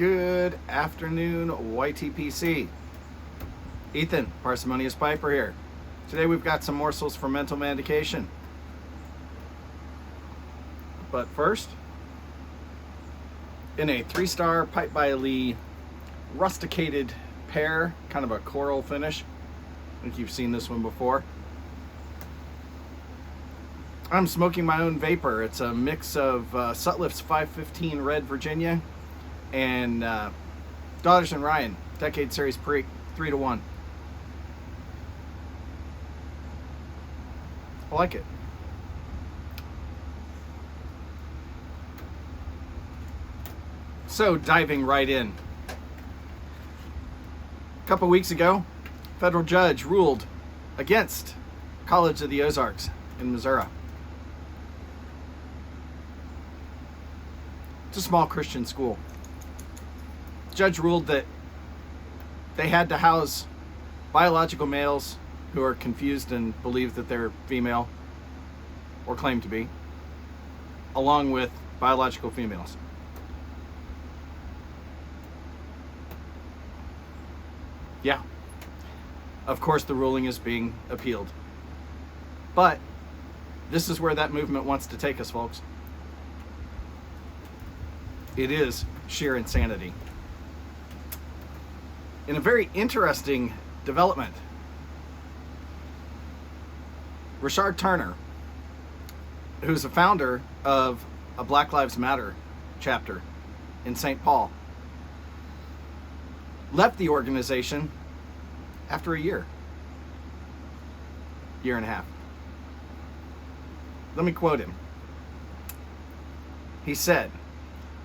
Good afternoon, YTPC. Ethan, Parsimonious Piper here. Today we've got some morsels for mental manducation. But first, in a 3-star Pipe by Lee rusticated pear, kind of a coral finish. I think you've seen this one before. I'm smoking my own vapor. It's a mix of Sutliff's 515 Red Virginia and Daughters and Ryan Decade Series 3-1. I like it. So diving right in. A couple weeks ago, federal judge ruled against College of the Ozarks in Missouri. It's a small Christian school. Judge ruled that they had to house biological males who are confused and believe that they're female or claim to be, along with biological females. Yeah. Of course, the ruling is being appealed. But this is where that movement wants to take us, folks. It is sheer insanity. In a very interesting development, Rashard Turner, who's a founder of a Black Lives Matter chapter in St. Paul, left the organization after a year and a half. Let me quote him. He said,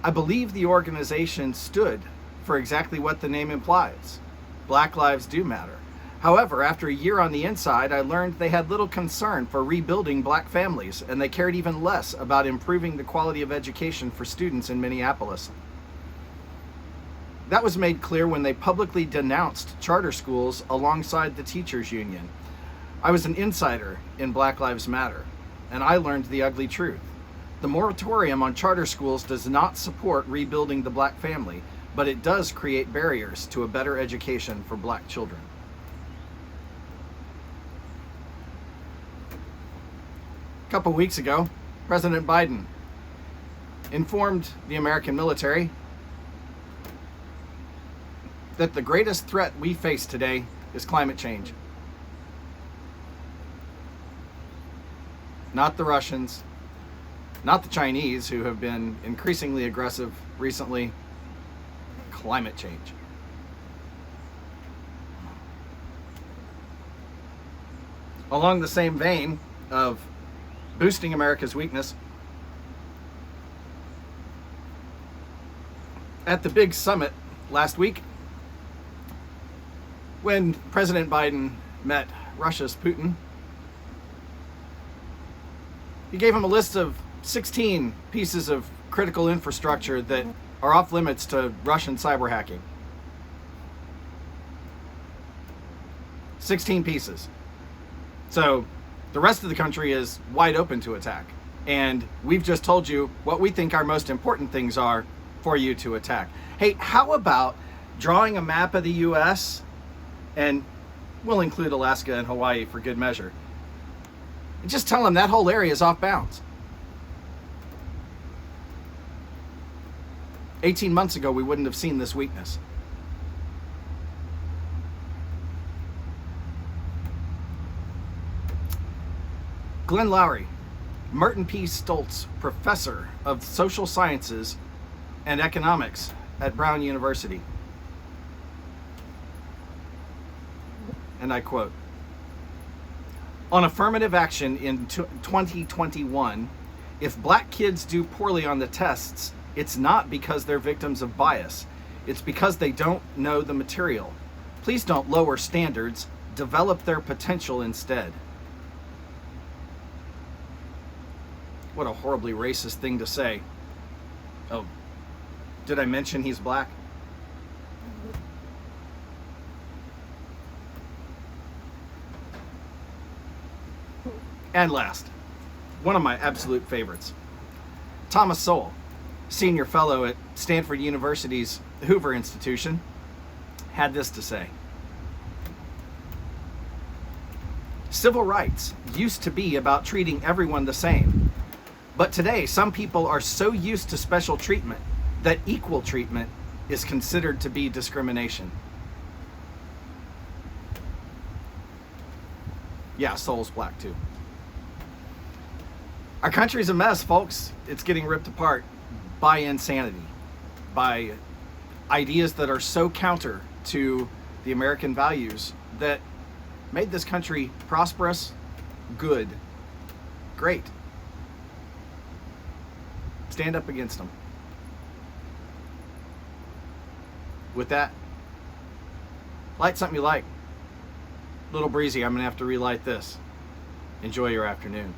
"I believe the organization stood for exactly what the name implies. Black lives do matter. However, after a year on the inside, I learned they had little concern for rebuilding black families, and they cared even less about improving the quality of education for students in Minneapolis." That was made clear when they publicly denounced charter schools alongside the teachers union. I was an insider in Black Lives Matter, and I learned the ugly truth. The moratorium on charter schools does not support rebuilding the black family, but it does create barriers to a better education for black children. A couple weeks ago, President Biden informed the American military that the greatest threat we face today is climate change. Not the Russians, not the Chinese, who have been increasingly aggressive recently. Climate change. Along the same vein of boosting America's weakness, at the big summit last week, when President Biden met Russia's Putin, he gave him a list of 16 pieces of critical infrastructure that are off limits to Russian cyber hacking. 16 pieces. So the rest of the country is wide open to attack. And we've just told you what we think our most important things are for you to attack. Hey, how about drawing a map of the US, and we'll include Alaska and Hawaii for good measure, and just tell them that whole area is off bounds. 18 months ago, we wouldn't have seen this weakness. Glenn Loury, Merton P. Stoltz Professor of Social Sciences and Economics at Brown University. And I quote, "On affirmative action in 2021, if black kids do poorly on the tests, it's not because they're victims of bias. It's because they don't know the material. Please don't lower standards. Develop their potential instead." What a horribly racist thing to say. Oh, did I mention he's black? And last, one of my absolute favorites, Thomas Sowell, senior fellow at Stanford University's Hoover Institution, had this to say. Civil rights used to be about treating everyone the same. But today, some people are so used to special treatment that equal treatment is considered to be discrimination. Yeah, Soul's black too. Our country's a mess, folks. It's getting ripped apart by insanity, by ideas that are so counter to the American values that made this country prosperous, good, great. Stand up against them. With that, light something you like. A little breezy, I'm gonna have to relight this. Enjoy your afternoon.